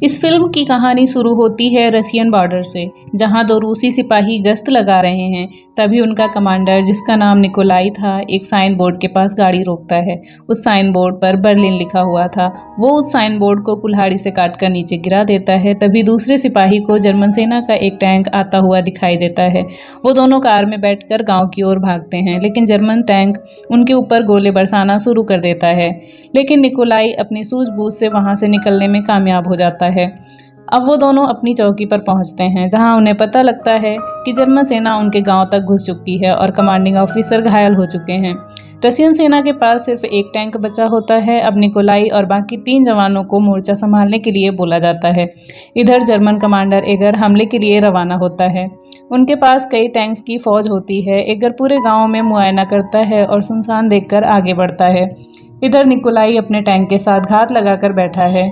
इस फिल्म की कहानी शुरू होती है रशियन बॉर्डर से, जहां दो रूसी सिपाही गश्त लगा रहे हैं। तभी उनका कमांडर, जिसका नाम निकोलाई था, एक साइन बोर्ड के पास गाड़ी रोकता है। उस साइन बोर्ड पर बर्लिन लिखा हुआ था। वो उस साइन बोर्ड को कुल्हाड़ी से काटकर नीचे गिरा देता है। तभी दूसरे सिपाही को जर्मन सेना का एक टैंक आता हुआ दिखाई देता है। वो दोनों कार में बैठकर गाँव की ओर भागते हैं, लेकिन जर्मन टैंक उनके ऊपर गोले बरसाना शुरू कर देता है। लेकिन निकोलाई अपनी सूझबूझ से वहां से निकलने में कामयाब हो जाता है। अब वो दोनों अपनी चौकी पर पहुंचते हैं, जहां उन्हें पता लगता है कि जर्मन सेना उनके गांव तक घुस चुकी है और कमांडिंग ऑफिसर घायल हो चुके हैं। रशियन सेना के पास सिर्फ एक टैंक बचा होता है। अब निकोलाई और बाकी 3 जवानों को मोर्चा संभालने के लिए बोला जाता है। इधर जर्मन कमांडर एगर हमले के लिए रवाना होता है। उनके पास कई टैंक्स की फौज होती है। एगर पूरे गांव में मुआयना करता है और सुनसान देखकर आगे बढ़ता है। इधर निकोलाई अपने टैंक के साथ घात लगाकर बैठा है।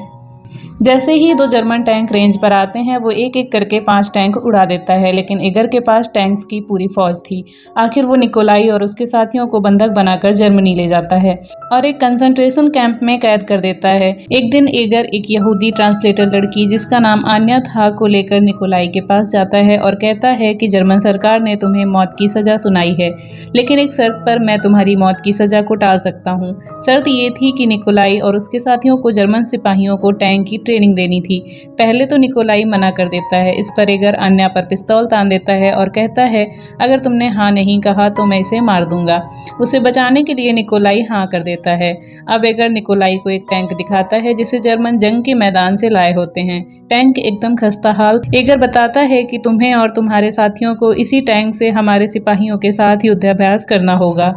जैसे ही 2 जर्मन टैंक रेंज पर आते हैं, वो एक एक करके 5 टैंक उड़ा देता है, लेकिन एगर के पास टैंक्स की पूरी फौज थी। आखिर वो निकोलाई और उसके साथियों को बंधक बनाकर जर्मनी ले जाता है और एक कंसंट्रेशन कैंप में कैद कर देता है। एक दिन एगर एक यहूदी ट्रांसलेटर लड़की, जिसका नाम आन्या था, को लेकर निकोलाई के पास जाता है और कहता है कि जर्मन सरकार ने तुम्हें मौत की सजा सुनाई है, लेकिन एक शर्त पर मैं तुम्हारी मौत की सजा को टाल सकता हूँ। शर्त ये थी कि निकोलाई और उसके साथियों को जर्मन सिपाहियों को टैंक की ट्रेनिंग देनी थी। पहले तो निकोलाई मना कर देता है। इस पर एगर अन्या पर पिस्तौल तान देता है और कहता है, अगर तुमने हाँ नहीं कहा तो मैं इसे मार दूंगा। उसे बचाने के लिए निकोलाई हाँ कर देता है। अब एगर निकोलाई को एक टैंक दिखाता है, जिसे जर्मन जंग के मैदान से लाए होते हैं। टैंक एकदम खस्ता हाल। एगर बताता है कि तुम्हें और तुम्हारे साथियों को इसी टैंक से हमारे सिपाहियों के साथ युद्धाभ्यास करना होगा।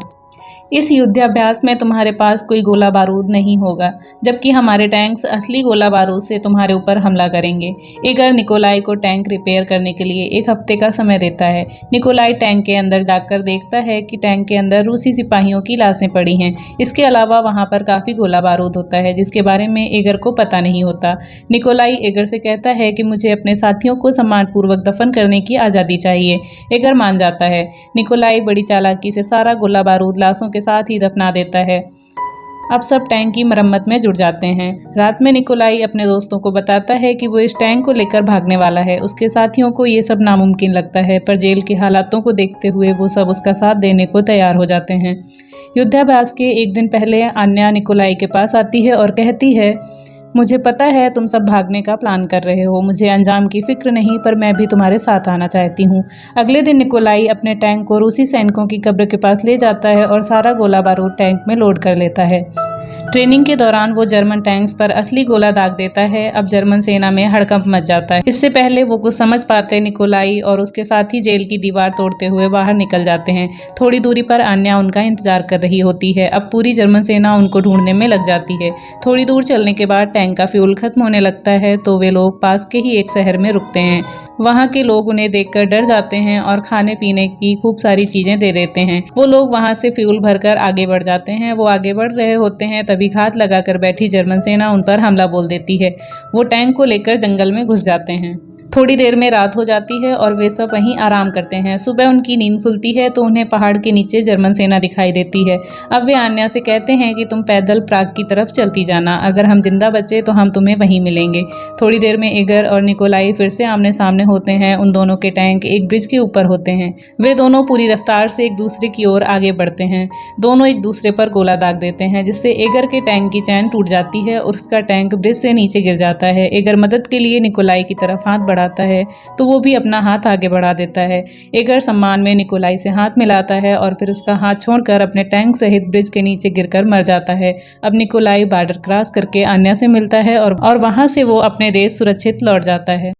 इस युद्धाभ्यास में तुम्हारे पास कोई गोला बारूद नहीं होगा, जबकि हमारे टैंक्स असली गोला बारूद से तुम्हारे ऊपर हमला करेंगे। एगर निकोलाई को टैंक रिपेयर करने के लिए 1 हफ्ते का समय देता है। निकोलाई टैंक के अंदर जाकर देखता है कि टैंक के अंदर रूसी सिपाहियों की लाशें पड़ी हैं। इसके अलावा वहां पर काफ़ी गोला बारूद होता है, जिसके बारे में एगर को पता नहीं होता। निकोलाई एगर से कहता है कि मुझे अपने साथियों को सम्मानपूर्वक दफन करने की आज़ादी चाहिए। एगर मान जाता है। निकोलाई बड़ी चालाकी से सारा गोला बारूद लाशों के साथ ही दफना देता है। अब सब टैंक की मरम्मत में जुट जाते हैं। रात में निकोलाई अपने दोस्तों को बताता है कि वो इस टैंक को लेकर भागने वाला है। उसके साथियों को ये सब नामुमकिन लगता है, पर जेल के हालातों को देखते हुए वो सब उसका साथ देने को तैयार हो जाते हैं। युद्धाभ्यास के एक दिन पहले अन्या निकोलाई के पास आती है और कहती है, मुझे पता है तुम सब भागने का प्लान कर रहे हो, मुझे अंजाम की फिक्र नहीं, पर मैं भी तुम्हारे साथ आना चाहती हूँ। अगले दिन निकोलाई अपने टैंक को रूसी सैनिकों की कब्र के पास ले जाता है और सारा गोला बारूद टैंक में लोड कर लेता है। ट्रेनिंग के दौरान वो जर्मन टैंक्स पर असली गोला दाग देता है। अब जर्मन सेना में हड़कंप मच जाता है। इससे पहले वो कुछ समझ पाते, निकोलाई और उसके साथी जेल की दीवार तोड़ते हुए बाहर निकल जाते हैं। थोड़ी दूरी पर अन्या उनका इंतजार कर रही होती है। अब पूरी जर्मन सेना उनको ढूंढने में लग जाती है। थोड़ी दूर चलने के बाद टैंक का फ्यूल खत्म होने लगता है, तो वे लोग पास के ही एक शहर में रुकते हैं। वहाँ के लोग उन्हें देखकर डर जाते हैं और खाने पीने की खूब सारी चीजें दे देते हैं। वो लोग वहाँ से फ्यूल भरकर आगे बढ़ जाते हैं। वो आगे बढ़ रहे होते हैं, तभी घात लगाकर बैठी जर्मन सेना उन पर हमला बोल देती है। वो टैंक को लेकर जंगल में घुस जाते हैं। थोड़ी देर में रात हो जाती है और वे सब वहीं आराम करते हैं। सुबह उनकी नींद खुलती है तो उन्हें पहाड़ के नीचे जर्मन सेना दिखाई देती है। अब वे आन्या से कहते हैं कि तुम पैदल प्राग की तरफ चलती जाना, अगर हम जिंदा बचे तो हम तुम्हें वहीं मिलेंगे। थोड़ी देर में एगर और निकोलाई फिर से आमने सामने होते हैं। उन दोनों के टैंक एक ब्रिज के ऊपर होते हैं। वे दोनों पूरी रफ्तार से एक दूसरे की ओर आगे बढ़ते हैं। दोनों एक दूसरे पर गोला दाग देते हैं, जिससे एगर के टैंक की चैन टूट जाती है और उसका टैंक ब्रिज से नीचे गिर जाता है। एगर मदद के लिए निकोलाई की तरफ हाथ बढ़ाता है, तो वो भी अपना हाथ आगे बढ़ा देता है। एगर सम्मान में निकोलाई से हाथ मिलाता है और फिर उसका हाथ छोड़कर अपने टैंक सहित ब्रिज के नीचे गिरकर मर जाता है। अब निकोलाई बॉर्डर क्रॉस करके अन्या से मिलता है और वहां से वो अपने देश सुरक्षित लौट जाता है।